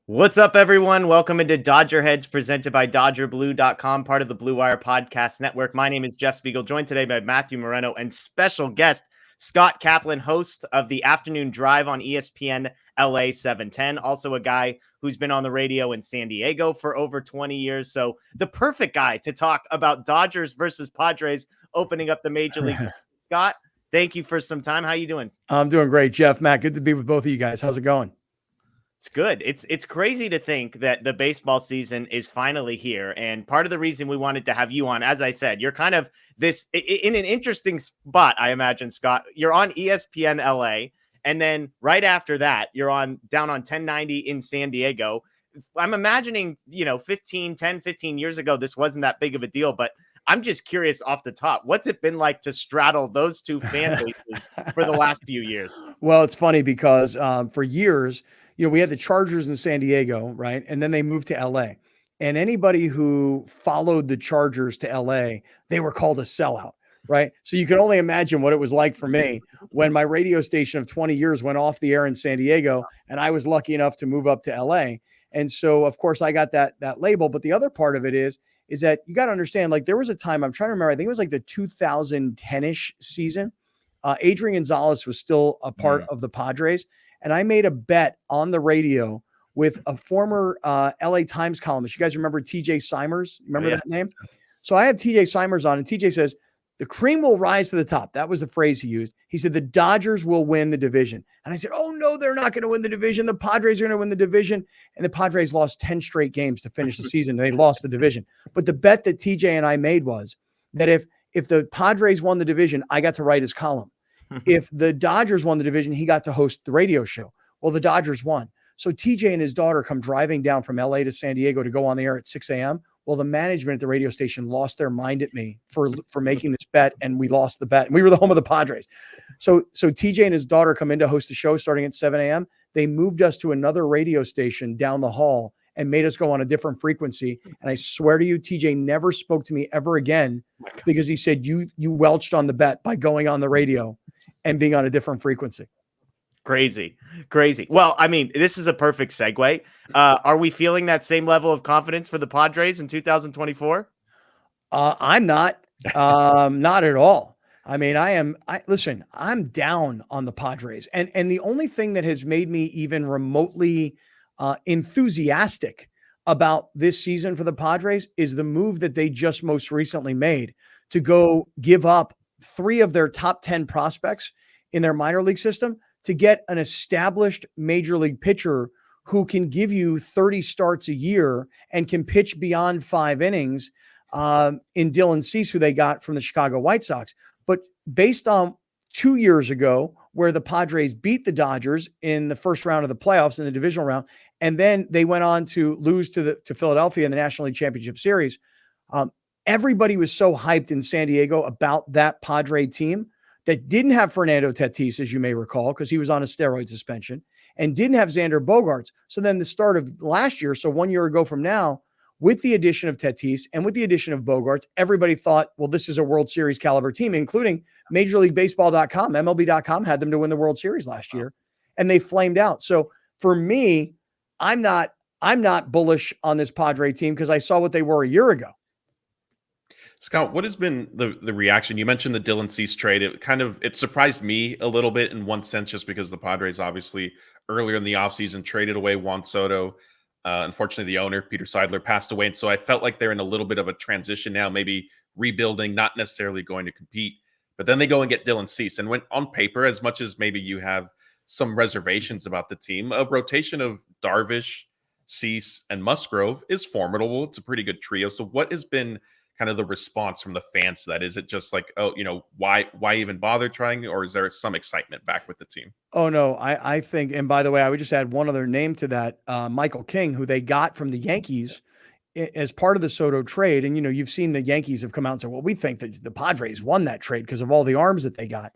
What's up, everyone? Welcome into DodgerHeads, presented by DodgerBlue.com, part of the Blue Wire Podcast Network. My name is Jeff Spiegel, joined today by Matthew Moreno and special guest Scott Kaplan, host of the Afternoon Drive on ESPN LA 710. Also a guy who's been on the radio in San Diego for over 20 years. So the perfect guy to talk about Dodgers versus Padres opening up the Major League. Scott, thank you for some time. How you doing? I'm doing great, Jeff. Matt, good to be with both of you guys. How's it going? It's good. It's crazy to think that the baseball season is finally here. And part of the reason we wanted to have you on, as I said, you're kind of this in an interesting spot, I imagine, Scott. You're on ESPN LA. And then right after that, you're down on 1090 in San Diego. I'm imagining, 15 years ago, this wasn't that big of a deal, but I'm just curious off the top, what's it been like to straddle those two fan bases for the last few years? Well, it's funny because for years, we had the Chargers in San Diego, right? And then they moved to LA. And anybody who followed the Chargers to LA, they were called a sellout, right? So you can only imagine what it was like for me when my radio station of 20 years went off the air in San Diego, and I was lucky enough to move up to LA. And so, of course, I got that label. But the other part of it is that you got to understand, like, there was a time, I'm trying to remember, I think it was like the 2010-ish season. Adrian Gonzalez was still a part of the Padres. And I made a bet on the radio with a former LA Times columnist. You guys remember TJ Simers? Remember that name? So I have TJ Simers on, and TJ says, the cream will rise to the top. That was the phrase he used. He said, the Dodgers will win the division. And I said, oh, no, they're not going to win the division. The Padres are going to win the division. And the Padres lost 10 straight games to finish the season. And they lost the division. But the bet that TJ and I made was that if the Padres won the division, I got to write his column. If the Dodgers won the division, he got to host the radio show. Well, the Dodgers won. So TJ and his daughter come driving down from LA to San Diego to go on the air at 6 a.m. Well, the management at the radio station lost their mind at me for making this bet, and we lost the bet. And we were the home of the Padres. So TJ and his daughter come in to host the show starting at 7 a.m. They moved us to another radio station down the hall and made us go on a different frequency. And I swear to you, TJ never spoke to me ever again because he said, you welched on the bet by going on the radio and being on a different frequency. Crazy. Well, I mean, this is a perfect segue. Are we feeling that same level of confidence for the Padres in 2024? I'm not, not at all. I mean, listen, I'm down on the Padres. And the only thing that has made me even remotely enthusiastic about this season for the Padres is the move that they just most recently made to go give up 3 of their top 10 prospects in their minor league system to get an established major league pitcher who can give you 30 starts a year and can pitch beyond 5 innings in Dylan Cease, who they got from the Chicago White Sox. But based on 2 years ago, where the Padres beat the Dodgers in the first round of the playoffs in the divisional round, and then they went on to lose to Philadelphia in the National League Championship Series, everybody was so hyped in San Diego about that Padre team that didn't have Fernando Tatis, as you may recall, because he was on a steroid suspension, and didn't have Xander Bogarts. So then the start of last year, so 1 year ago from now, with the addition of Tatis and with the addition of Bogarts, everybody thought, well, this is a World Series caliber team, including Major League Baseball.com. MLB.com had them to win the World Series last year, and they flamed out. So for me, I'm not bullish on this Padre team because I saw what they were a year ago. Scott, what has been the reaction? You mentioned the Dylan Cease trade. It surprised me a little bit in one sense, just because the Padres obviously earlier in the offseason traded away Juan Soto. Unfortunately, the owner, Peter Seidler, passed away. And so I felt like they're in a little bit of a transition now, maybe rebuilding, not necessarily going to compete. But then they go and get Dylan Cease. And when on paper, as much as maybe you have some reservations about the team, a rotation of Darvish, Cease, and Musgrove is formidable. It's a pretty good trio. So what has been kind of the response from the fans to that? Is it just like, oh, why even bother trying? Or is there some excitement back with the team? Oh, no, I think, and by the way, I would just add one other name to that, Michael King, who they got from the Yankees as part of the Soto trade. And, you've seen the Yankees have come out and said, well, we think that the Padres won that trade because of all the arms that they got.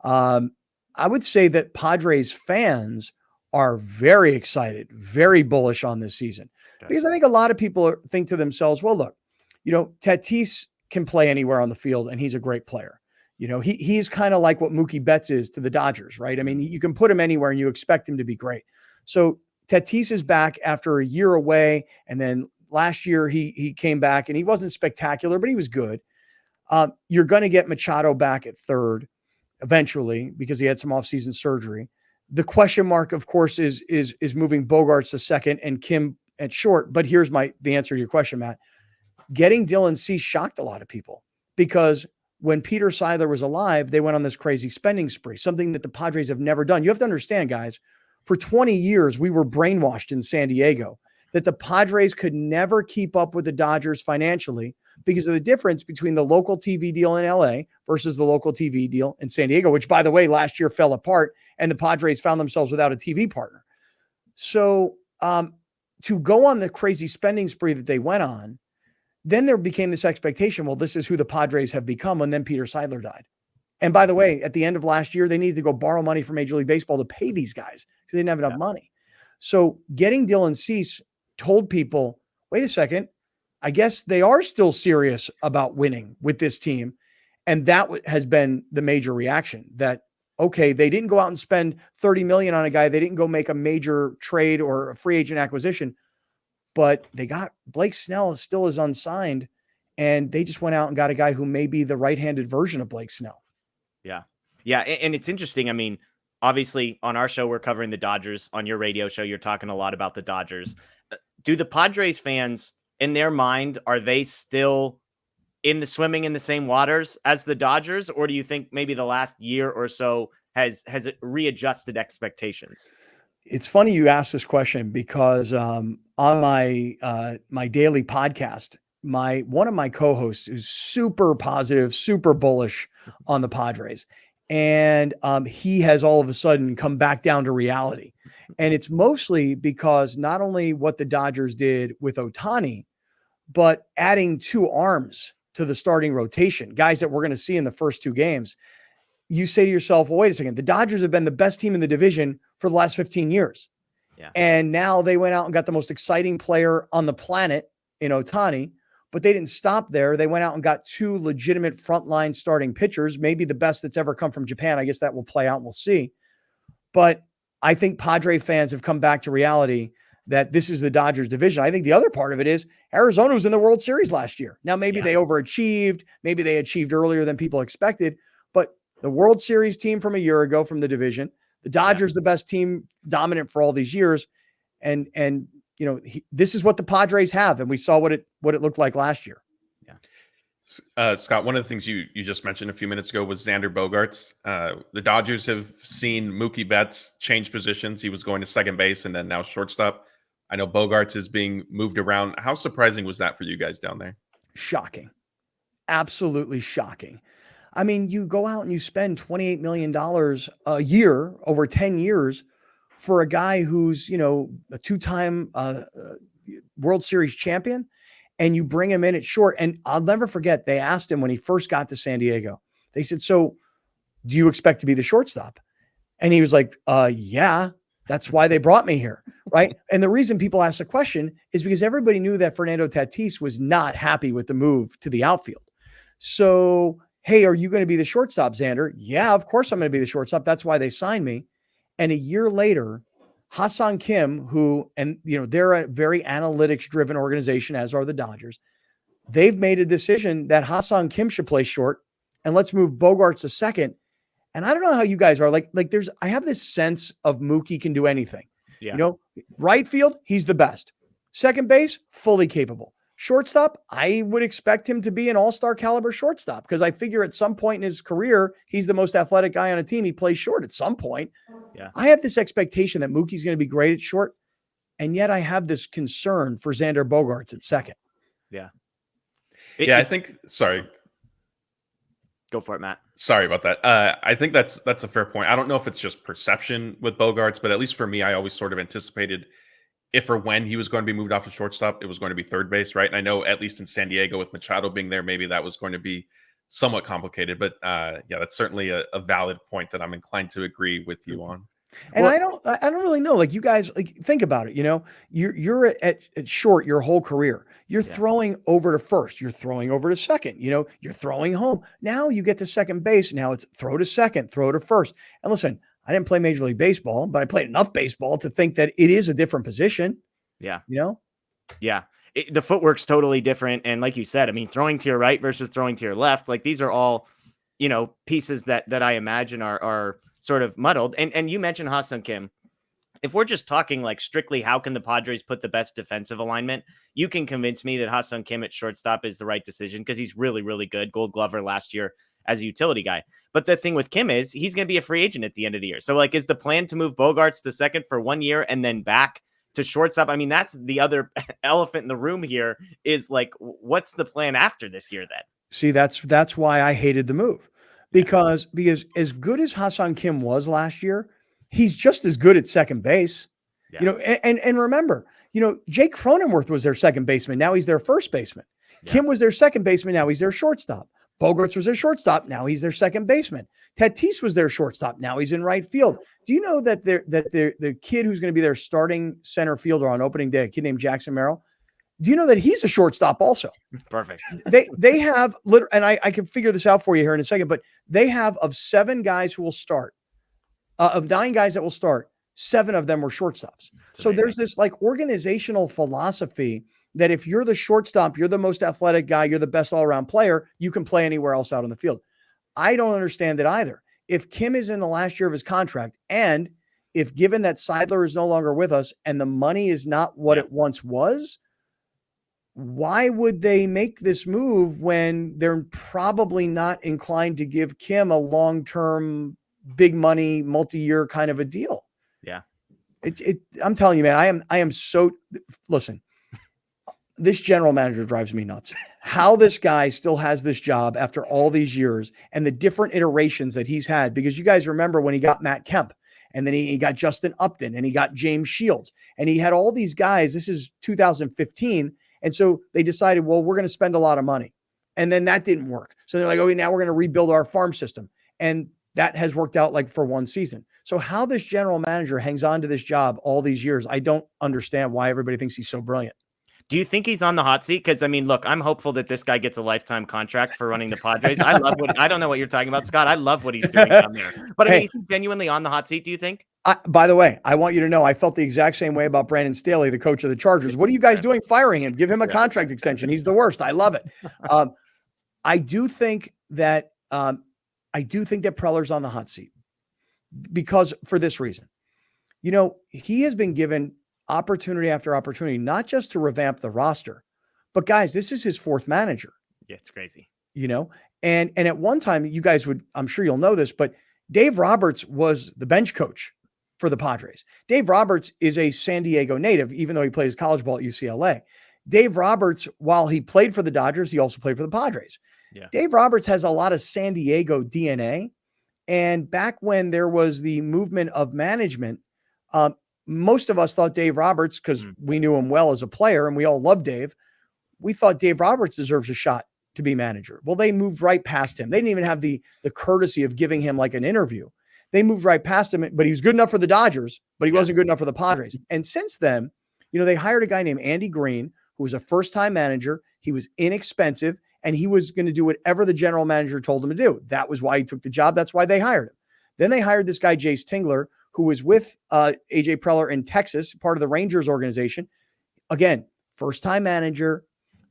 I would say that Padres fans are very excited, very bullish on this season, because I think a lot of people think to themselves, well, look, Tatis can play anywhere on the field, and he's a great player. He's kind of like what Mookie Betts is to the Dodgers, right? I mean, you can put him anywhere and you expect him to be great. So Tatis is back after a year away, and then last year he came back and he wasn't spectacular, but he was good. You're going to get Machado back at third eventually because he had some offseason surgery. The question mark, of course, is moving Bogarts to second and Kim at short. But here's the answer to your question, Matt. Getting Dylan Cease shocked a lot of people because when Peter Seidler was alive, they went on this crazy spending spree, something that the Padres have never done. You have to understand, guys, for 20 years, we were brainwashed in San Diego that the Padres could never keep up with the Dodgers financially because of the difference between the local TV deal in LA versus the local TV deal in San Diego, which, by the way, last year fell apart and the Padres found themselves without a TV partner. So to go on the crazy spending spree that they went on, then there became this expectation, well, this is who the Padres have become when then Peter Seidler died. And by the way, at the end of last year, they needed to go borrow money from Major League Baseball to pay these guys because they didn't have enough money. So getting Dylan Cease told people, wait a second, I guess they are still serious about winning with this team. And that has been the major reaction that, okay, they didn't go out and spend $30 million on a guy. They didn't go make a major trade or a free agent acquisition, but they got Blake Snell still is unsigned. And they just went out and got a guy who may be the right-handed version of Blake Snell. Yeah. Yeah. And it's interesting. I mean, obviously on our show, we're covering the Dodgers. On your radio show, you're talking a lot about the Dodgers. Do the Padres fans in their mind, are they still swimming in the same waters as the Dodgers? Or do you think maybe the last year or so has it readjusted expectations? It's funny you ask this question because on my daily podcast, one of my co-hosts is super positive, super bullish on the Padres. And he has all of a sudden come back down to reality. And it's mostly because not only what the Dodgers did with Ohtani, but adding 2 arms to the starting rotation, guys that we're going to see in the first 2 games. You say to yourself, well, wait a second, the Dodgers have been the best team in the division for the last 15 years. Yeah. And now they went out and got the most exciting player on the planet in Ohtani, but they didn't stop there. They went out and got 2 legitimate frontline starting pitchers, maybe the best that's ever come from Japan. I guess that will play out and we'll see. But I think Padre fans have come back to reality that this is the Dodgers division. I think the other part of it is Arizona was in the World Series last year. Now, maybe they overachieved. Maybe they achieved earlier than people expected, but the World Series team from a year ago from the division, the Dodgers, the best team, dominant for all these years. And you know, this is what the Padres have. And we saw what it looked like last year. Yeah. Scott, one of the things you just mentioned a few minutes ago was Xander Bogarts. The Dodgers have seen Mookie Betts change positions. He was going to second base and then now shortstop. I know Bogarts is being moved around. How surprising was that for you guys down there? Shocking. Absolutely shocking. I mean, you go out and you spend $28 million a year over 10 years for a guy who's, you know, a 2-time World Series champion, and you bring him in at short. And I'll never forget, they asked him when he first got to San Diego, they said, so do you expect to be the shortstop? And he was like, yeah, that's why they brought me here. Right. And the reason people ask the question is because everybody knew that Fernando Tatis was not happy with the move to the outfield. So, hey, are you going to be the shortstop, Xander? Yeah, of course I'm going to be the shortstop. That's why they signed me. And a year later, Ha-Seong Kim, who, and you know, they're a very analytics driven organization, as are the Dodgers. They've made a decision that Ha-Seong Kim should play short and let's move Bogarts to second. And I don't know how you guys are like I have this sense of Mookie can do anything. Yeah. You know, right field, he's the best. Second base, fully capable. Shortstop, I would expect him to be an all-star caliber shortstop because I figure at some point in his career, he's the most athletic guy on a team. He plays short at some point. Yeah. I have this expectation that Mookie's going to be great at short, and yet I have this concern for Xander Bogarts at second. Yeah. I think, sorry. Go for it, Matt. Sorry about that. I think that's a fair point. I don't know if it's just perception with Bogarts, but at least for me, I always sort of anticipated if or when he was going to be moved off of shortstop, it was going to be third base, right? And I know at least in San Diego with Machado being there, maybe that was going to be somewhat complicated. But yeah, that's certainly a valid point that I'm inclined to agree with you on. And well, I don't really know. Like you guys, like think about it. You know, you're at short your whole career. You're throwing over to first. You're throwing over to second. You know, you're throwing home. Now you get to second base. Now it's throw to second, throw to first. And listen, I didn't play Major League Baseball, but I played enough baseball to think that it is a different position. Yeah. You know? Yeah. The footwork's totally different. And like you said, I mean, throwing to your right versus throwing to your left, like these are all, pieces that I imagine are sort of muddled. And you mentioned Ha-Seong Kim. If we're just talking like strictly, how can the Padres put the best defensive alignment? You can convince me that Ha-Seong Kim at shortstop is the right decision because he's really, really good. Gold Glover last year as a utility guy. But the thing with Kim is he's going to be a free agent at the end of the year. So like, is the plan to move Bogarts to second for 1 year and then back to shortstop? I mean, that's the other elephant in the room here is like, what's the plan after this year then? See, that's why I hated the move because as good as Ha-Seong Kim was last year, he's just as good at second base. Yeah. And remember, Jake Cronenworth was their second baseman. Now he's their first baseman. Yeah. Kim was their second baseman. Now he's their shortstop. Bogarts was their shortstop. Now he's their second baseman. Tatis was their shortstop. Now he's in right field. Do you know that the kid who's going to be their starting center fielder on opening day, a kid named Jackson Merrill, do you know that he's a shortstop also? Perfect. They have, and I can figure this out for you here in a second, but they have of 7 guys who will start, of 9 guys that will start, 7 of them were shortstops. So there's this like organizational philosophy that if you're the shortstop, you're the most athletic guy, you're the best all-around player, you can play anywhere else out on the field. I don't understand it either. If Kim is in the last year of his contract, and if given that Seidler is no longer with us and the money is not what it once was, why would they make this move when they're probably not inclined to give Kim a long-term, big money, multi-year kind of a deal? Yeah. I'm telling you, man, I am so, listen, this general manager drives me nuts. How this guy still has this job after all these years and the different iterations that he's had, because you guys remember when he got Matt Kemp and then he got Justin Upton and he got James Shields and he had all these guys. This is 2015. And so they decided, well, we're going to spend a lot of money. And then that didn't work. So they're like, okay, now we're going to rebuild our farm system. And that has worked out like for one season. So how this general manager hangs on to this job all these years, I don't understand why everybody thinks he's so brilliant. Do you think he's on the hot seat? Because I mean, look, I'm hopeful that this guy gets a lifetime contract for running the Padres. I don't know what you're talking about, Scott. I love what he's doing down there. But I mean, is he genuinely on the hot seat, do you think? By the way, I want you to know I felt the exact same way about Brandon Staley, the coach of the Chargers. What are you guys doing firing him? Give him a contract extension. He's the worst. I love it. I do think that Preller's on the hot seat because for this reason, he has been given opportunity after opportunity, not just to revamp the roster, but guys, this is his 4th manager. Yeah, it's crazy. And at one time, you guys would, I'm sure you'll know this, but Dave Roberts was the bench coach for the Padres. Dave Roberts is a San Diego native, even though he plays college ball at UCLA. Dave Roberts, while he played for the Dodgers, he also played for the Padres. Yeah. Dave Roberts has a lot of San Diego DNA. And back when there was the movement of management, most of us thought Dave Roberts, because we knew him well as a player and we all loved Dave, we thought Dave Roberts deserves a shot to be manager. Well, they moved right past him. They didn't even have the courtesy of giving him like an interview. They moved right past him, but he was good enough for the Dodgers, but he wasn't good enough for the Padres. And since then, they hired a guy named Andy Green, who was a first-time manager. He was inexpensive, and he was going to do whatever the general manager told him to do. That was why he took the job. That's why they hired him. Then they hired this guy, Jace Tingler, who was with AJ Preller in Texas, part of the Rangers organization. Again, first-time manager,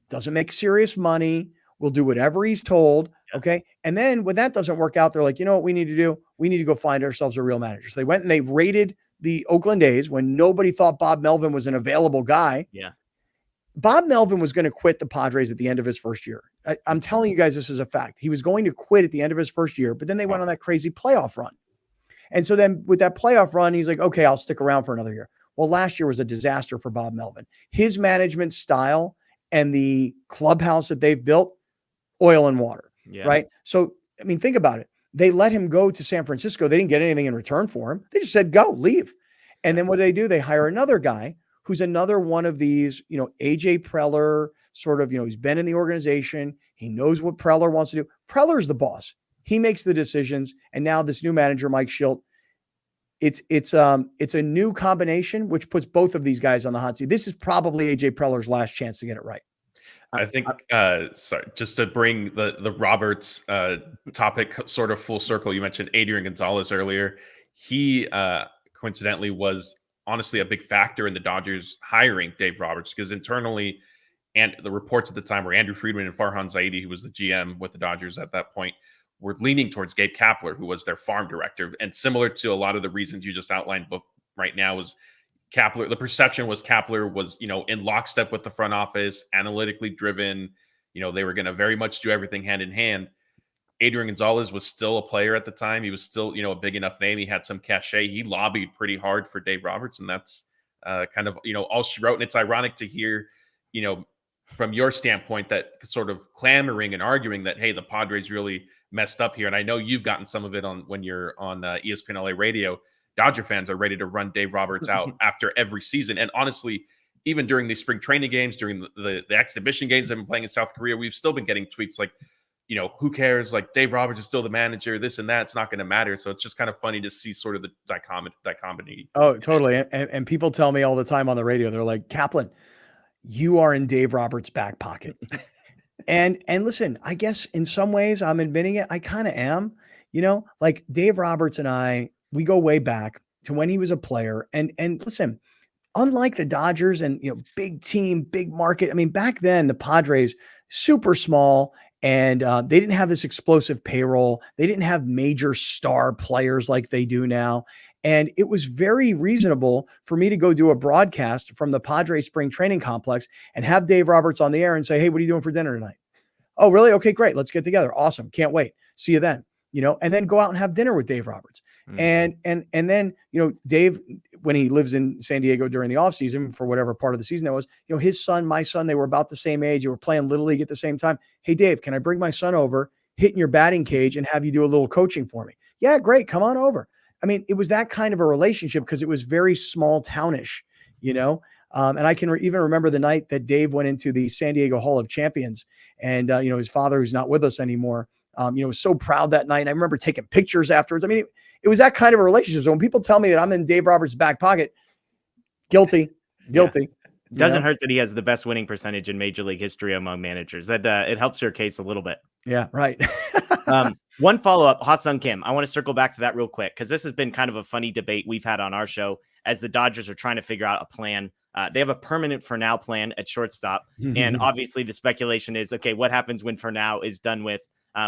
doesn't make serious money, will do whatever he's told, okay? And then when that doesn't work out, they're like, you know what we need to do? We need to go find ourselves a real manager. So they went and they raided the Oakland A's when nobody thought Bob Melvin was an available guy. Yeah. Bob Melvin was going to quit the Padres at the end of his first year. I'm telling you guys, this is a fact. He was going to quit at the end of his first year, but then they went on that crazy playoff run. And so then with that playoff run, he's like, okay, I'll stick around for another year. Well, last year was a disaster for Bob Melvin. His management style and the clubhouse that they've built, oil and water, right? So, I mean, think about it. They let him go to San Francisco. They didn't get anything in return for him. They just said, go, leave. And then what do? They hire another guy who's another one of these, AJ Preller, sort of, he's been in the organization. He knows what Preller wants to do. Preller's the boss. He makes the decisions. And now this new manager, Mike Schilt, it's a new combination, which puts both of these guys on the hot seat. This is probably AJ Preller's last chance to get it right. I think, sorry, just to bring the Roberts topic sort of full circle, you mentioned Adrian Gonzalez earlier. he coincidentally was honestly a big factor in the Dodgers hiring Dave Roberts, because internally, and the reports at the time were Andrew Friedman and Farhan Zaidi, who was the GM with the Dodgers at that point, were leaning towards Gabe Kapler, who was their farm director. And similar to a lot of the reasons you just outlined right now, was Kapler. The perception was Kapler was, in lockstep with the front office, analytically driven. They were going to very much do everything hand in hand. Adrian Gonzalez was still a player at the time. He was still, a big enough name. He had some cachet. He lobbied pretty hard for Dave Roberts, and that's kind of, all she wrote. And it's ironic to hear, from your standpoint, that sort of clamoring and arguing that, hey, the Padres really messed up here. And I know you've gotten some of it on when you're on ESPN LA radio. Dodger fans are ready to run Dave Roberts out after every season. And honestly, even during these spring training games, during the exhibition games I've been playing in South Korea, we've still been getting tweets like, who cares? Like, Dave Roberts is still the manager, this and that. It's not going to matter. So it's just kind of funny to see sort of the dichotomy. Oh, totally. And people tell me all the time on the radio, they're like, Kaplan, you are in Dave Roberts' back pocket. and listen, I guess in some ways I'm admitting it. I kind of am, like Dave Roberts and I, we go way back to when he was a player. And listen, unlike the Dodgers and, big team, big market. I mean, back then the Padres, super small, and they didn't have this explosive payroll. They didn't have major star players like they do now. And it was very reasonable for me to go do a broadcast from the Padres spring training complex and have Dave Roberts on the air and say, hey, what are you doing for dinner tonight? Oh, really? Okay, great. Let's get together. Awesome. Can't wait. See you then. And then go out and have dinner with Dave Roberts. And then, Dave, when he lives in San Diego during the off season for whatever part of the season that was, his son, my son, they were about the same age. They were playing Little League at the same time. Hey, Dave, can I bring my son over, hit in your batting cage and have you do a little coaching for me? Yeah, great. Come on over. I mean, it was that kind of a relationship because it was very small townish, and I can even remember the night that Dave went into the San Diego Hall of Champions and, his father, who's not with us anymore, was so proud that night. And I remember taking pictures afterwards. I mean, it was that kind of a relationship. So when people tell me that I'm in Dave Roberts' back pocket, guilty. Yeah. Doesn't hurt that he has the best winning percentage in Major League history among managers. That it helps your case a little bit. Yeah, right. One follow-up, Ha-Seong Kim. I want to circle back to that real quick because this has been kind of a funny debate we've had on our show as the Dodgers are trying to figure out a plan. They have a permanent for now plan at shortstop. And obviously the speculation is, okay, what happens when for now is done with,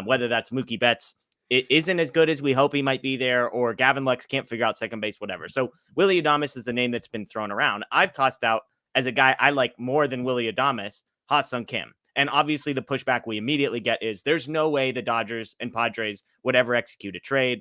whether that's Mookie Betts, it isn't as good as we hope he might be there, or Gavin Lux can't figure out second base, whatever. So Willy Adames is the name that's been thrown around. I've tossed out as a guy I like more than Willy Adames, Ha-Seong Kim. And obviously the pushback we immediately get is there's no way the Dodgers and Padres would ever execute a trade.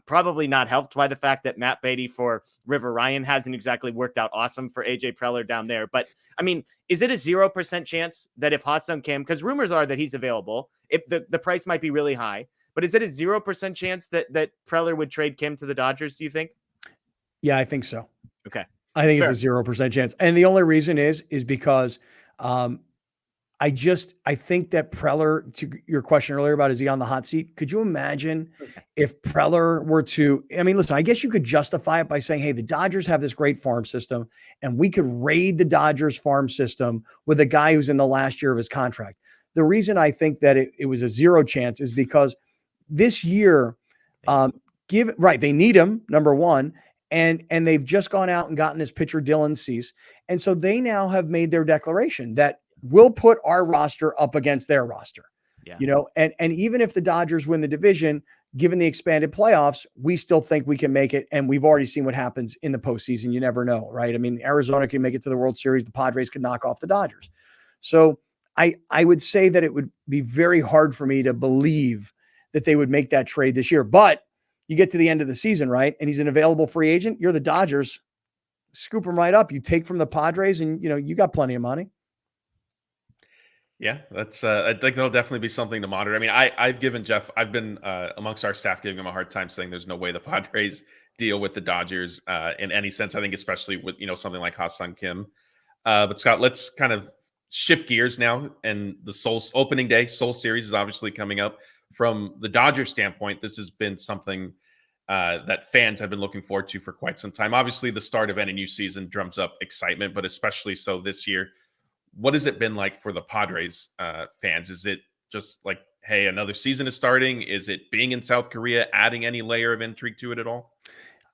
Probably not helped by the fact that Matt Beatty for River Ryan hasn't exactly worked out awesome for AJ Preller down there. But I mean, is it a 0% chance that if Ha-Seong Kim, because rumors are that he's available, if the price might be really high, but is it a 0% chance that Preller would trade Kim to the Dodgers, do you think? Yeah, I think so. Okay. I think Fair. It's a 0% chance. And the only reason is because I think that Preller, to your question earlier about is he on the hot seat? Could you imagine if Preller were to, I mean, listen, I guess you could justify it by saying, hey, the Dodgers have this great farm system and we could raid the Dodgers farm system with a guy who's in the last year of his contract. The reason I think that it was a 0 chance is because this year, they need him, number one, and they've just gone out and gotten this pitcher, Dylan Cease. And so they now have made their declaration that we'll put our roster up against their roster, and even if the Dodgers win the division, given the expanded playoffs, we still think we can make it. And we've already seen what happens in the postseason. You never know, right? I mean, Arizona can make it to the World Series. The Padres could knock off the Dodgers. So I would say that it would be very hard for me to believe that they would make that trade this year. But you get to the end of the season, right? And he's an available free agent. You're the Dodgers. Scoop him right up. You take from the Padres and, you got plenty of money. Yeah, that's I think that'll definitely be something to monitor. I mean, I've given Jeff, I've been amongst our staff giving him a hard time saying there's no way the Padres deal with the Dodgers in any sense. I think especially with, something like Ha-Seong Kim. But Scott, let's kind of shift gears now. And the Seoul opening day, Seoul Series is obviously coming up. From the Dodgers standpoint, this has been something that fans have been looking forward to for quite some time. Obviously, the start of any new season drums up excitement, but especially so this year. What has it been like for the Padres fans? Is it just like, hey, another season is starting? Is it being in South Korea adding any layer of intrigue to it at all?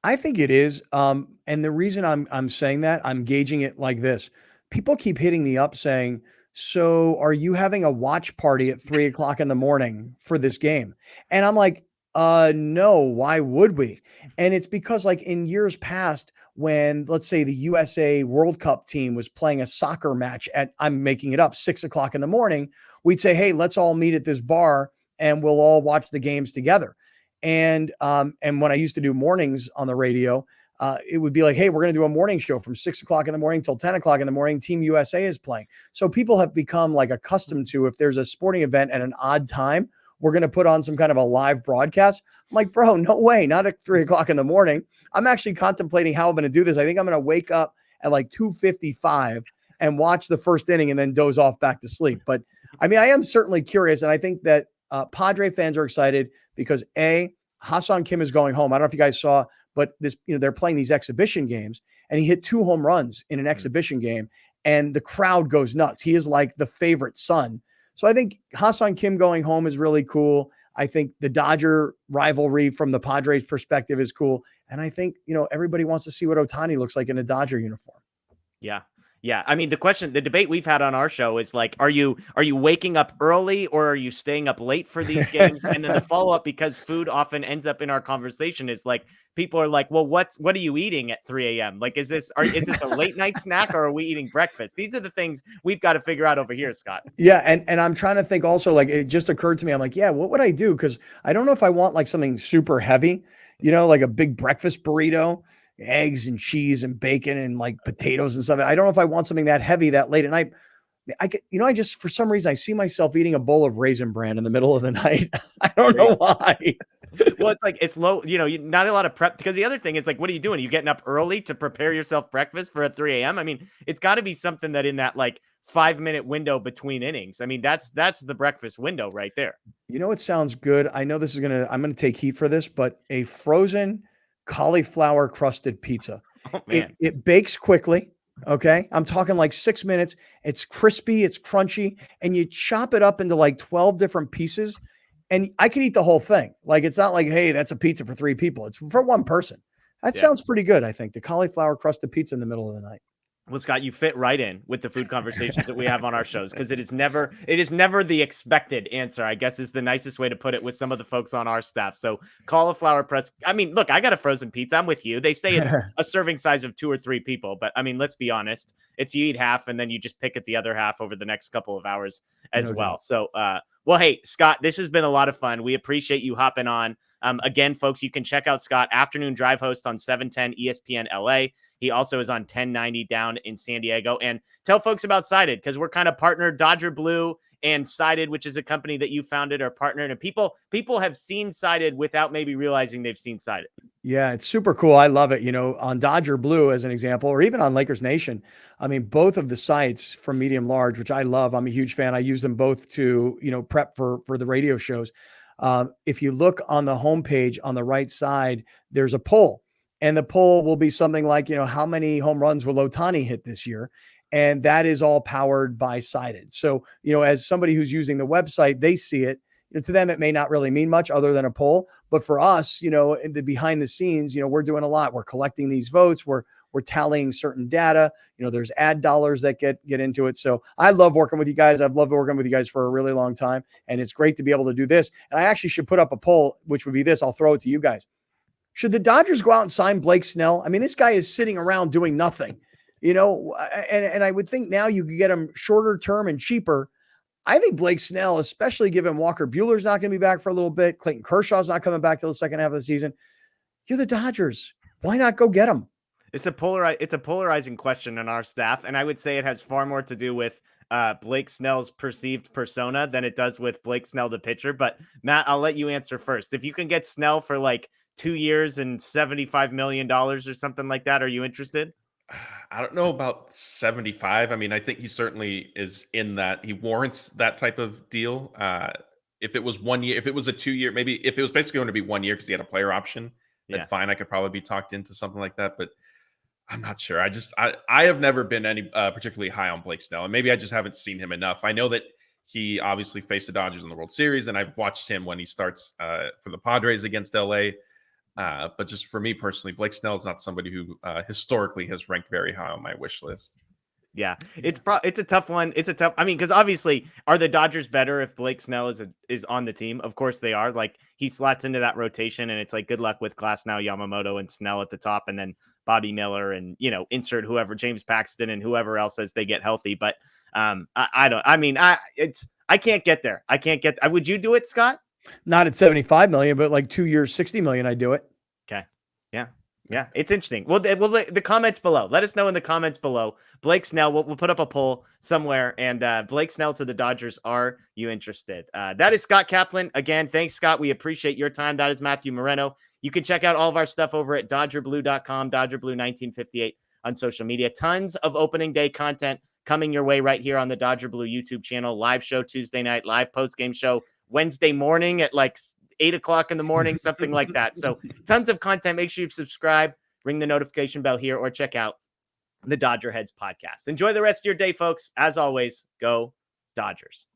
I think it is. And the reason I'm saying that, I'm gauging it like this. People keep hitting me up saying, "So are you having a watch party at 3 o'clock in the morning for this game?" And I'm like, no, why would we? And it's because like in years past, when let's say the USA World Cup team was playing a soccer match at, I'm making it up, 6 o'clock in the morning, we'd say, "Hey, let's all meet at this bar and we'll all watch the games together." And when I used to do mornings on the radio, it would be like, "Hey, we're going to do a morning show from 6 o'clock in the morning till 10 o'clock in the morning. Team USA is playing." So people have become like accustomed to, if there's a sporting event at an odd time, we're going to put on some kind of a live broadcast. I'm like, bro, no way, not at 3 o'clock in the morning. I'm actually contemplating how I'm going to do this. I think I'm going to wake up at like 2:55 and watch the first inning and then doze off back to sleep. But I mean, I am certainly curious. And I think that Padre fans are excited because Ha-Seong Kim is going home. I don't know if you guys saw, but this, they're playing these exhibition games, and he hit 2 home runs in an exhibition game, and the crowd goes nuts. He is like the favorite son. So I think Ha-Seong Kim going home is really cool. I think the Dodger rivalry from the Padres perspective is cool. And I think, everybody wants to see what Ohtani looks like in a Dodger uniform. Yeah. Yeah. I mean, the debate we've had on our show is like, are you waking up early or are you staying up late for these games? And then the follow up, because food often ends up in our conversation, is like, people are like, well, what are you eating at 3 a.m.? Like, is this a late night snack or are we eating breakfast? These are the things we've got to figure out over here, Scott. Yeah. And I'm trying to think also, like, it just occurred to me. I'm like, yeah, what would I do? Because I don't know if I want like something super heavy, like a big breakfast burrito, eggs and cheese and bacon and like potatoes and stuff. I don't know if I want something that heavy that late at night. I just, for some reason, I see myself eating a bowl of Raisin Bran in the middle of the night. I don't know why. Well, it's like, it's low, not a lot of prep, because the other thing is like, what are you doing? Are you getting up early to prepare yourself breakfast for at 3 a.m.? I mean, it's got to be something that in that like 5-minute window between innings. I mean, that's the breakfast window right there. It sounds good. I know I'm going to take heat for this, but a frozen cauliflower crusted pizza. Oh, man. It bakes quickly. Okay. I'm talking like 6 minutes. It's crispy, it's crunchy, and you chop it up into like 12 different pieces. And I could eat the whole thing. Like, it's not like, hey, that's a pizza for 3 people. It's for one person. That sounds pretty good, I think. The cauliflower crusted pizza in the middle of the night. Well, Scott, you fit right in with the food conversations that we have on our shows, because it is never the expected answer, I guess, is the nicest way to put it with some of the folks on our staff. So cauliflower press. I mean, look, I got a frozen pizza. I'm with you. They say it's a serving size of 2 or 3 people, but I mean, let's be honest. It's you eat half and then you just pick at the other half over the next couple of hours as well. So, well, hey, Scott, this has been a lot of fun. We appreciate you hopping on. Again, folks, you can check out Scott, afternoon drive host on 710 ESPN LA. He also is on 1090 down in San Diego. And tell folks about Sided, because we're kind of partnered. Dodger Blue and Sided, which is a company that you founded, are partnered. And people have seen Sided without maybe realizing they've seen Sided. Yeah, it's super cool. I love it. On Dodger Blue, as an example, or even on Lakers Nation. I mean, both of the sites from medium large, which I love. I'm a huge fan. I use them both to, prep for the radio shows. If you look on the homepage on the right side, there's a poll. And the poll will be something like, how many home runs will Ohtani hit this year? And that is all powered by Sided. So, as somebody who's using the website, they see it. To them, it may not really mean much other than a poll. But for us, in the behind the scenes, we're doing a lot. We're collecting these votes. We're tallying certain data. There's ad dollars that get into it. So I love working with you guys. I've loved working with you guys for a really long time. And it's great to be able to do this. And I actually should put up a poll, which would be this. I'll throw it to you guys. Should the Dodgers go out and sign Blake Snell? I mean, this guy is sitting around doing nothing, and I would think now you could get him shorter term and cheaper. I think Blake Snell, especially given Walker Buehler's not going to be back for a little bit, Clayton Kershaw's not coming back till the second half of the season. You're the Dodgers. Why not go get him? It's a polarizing question in our staff, and I would say it has far more to do with Blake Snell's perceived persona than it does with Blake Snell, the pitcher. But Matt, I'll let you answer first. If you can get Snell for like 2 years and $75 million or something like that, are you interested? I don't know about 75. I mean, I think he certainly is in that. He warrants that type of deal. If it was 1 year, if it was a 2 year, maybe if it was basically going to be 1 year because he had a player option, then fine, I could probably be talked into something like that. But I'm not sure. I have never been any particularly high on Blake Snell, and maybe I just haven't seen him enough. I know that he obviously faced the Dodgers in the World Series, and I've watched him when he starts for the Padres against LA. But just for me personally, Blake Snell is not somebody who historically has ranked very high on my wish list. Yeah, it's a tough one. It's a tough. I mean, because obviously, are the Dodgers better if Blake Snell is on the team? Of course they are. Like, he slots into that rotation, and it's like good luck with Glasnow, Yamamoto, and Snell at the top, and then Bobby Miller, and insert whoever, James Paxton, and whoever else as they get healthy. But I don't. I mean, I can't get there. I can't get. Would you do it, Scott? Not at 75 million, but like 2 years, 60 million, I do it. Okay. Yeah. Yeah, it's interesting. Well, the comments below. Let us know in the comments below. Blake Snell, we'll put up a poll somewhere. And Blake Snell to the Dodgers, are you interested? That is Scott Kaplan. Again, thanks, Scott. We appreciate your time. That is Matthew Moreno. You can check out all of our stuff over at DodgerBlue.com, DodgerBlue1958 on social media. Tons of opening day content coming your way right here on the Dodger Blue YouTube channel. Live show Tuesday night, live post-game show Wednesday morning at like 8 o'clock in the morning, something like that. So tons of content. Make sure you subscribe, ring the notification bell here, or check out the DodgerHeads podcast. Enjoy the rest of your day, folks. As always, go Dodgers.